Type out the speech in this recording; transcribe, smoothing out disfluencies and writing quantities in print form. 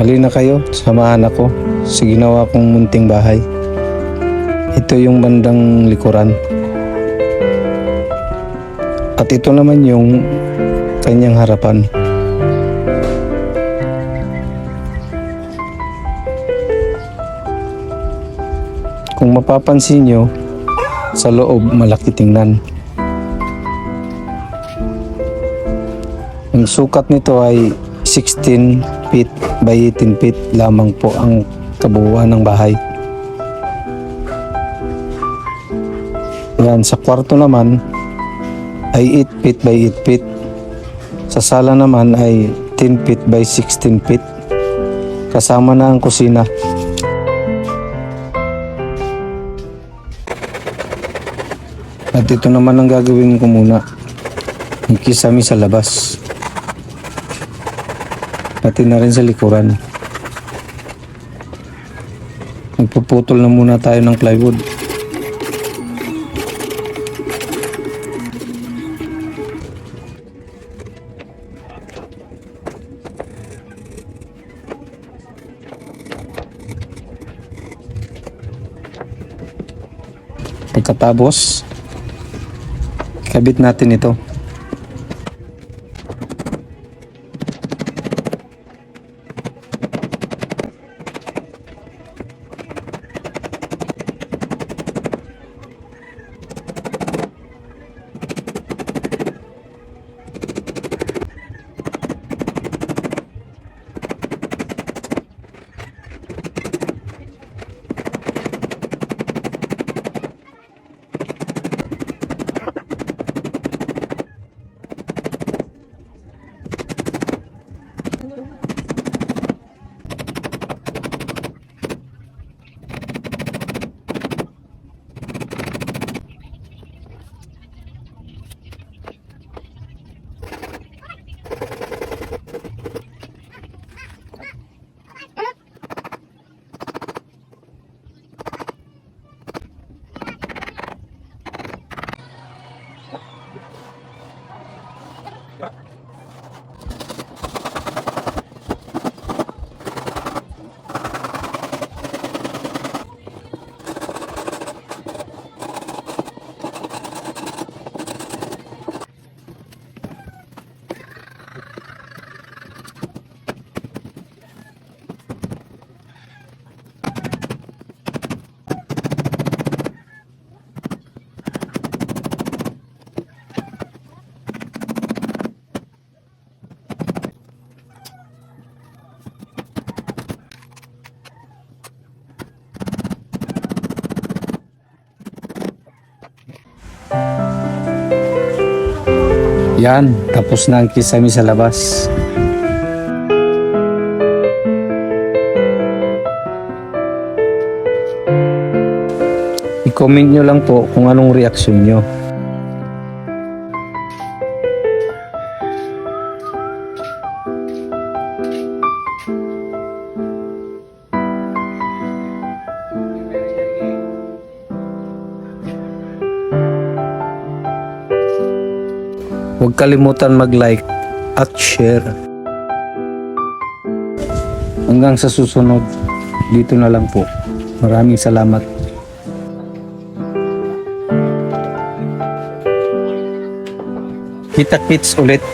Halina kayo, samahan ako sa ginawa kong munting bahay. Ito yung bandang likuran. At ito naman yung kanyang harapan. Kung mapapansin nyo, sa loob malaki tingnan. Ang sukat nito ay 16 feet by 18 feet lamang po ang kabuuan ng bahay. Yan, sa kwarto naman ay 8 feet by 8 feet. Sa sala naman ay 10 feet by 16 feet. Kasama na ang kusina. At ito naman ang gagawin ko muna. Magkisami sa labas. Pati na rin sa likuran. Magpuputol na muna tayo ng plywood. Pagkatapos, kabit natin ito. Yan, tapos na ang kisame sa labas. I-comment nyo lang po kung anong reaksyon nyo. Huwag kalimutan mag-like at share. Hanggang sa susunod, dito na lang po. Maraming salamat. Kita-kits ulit.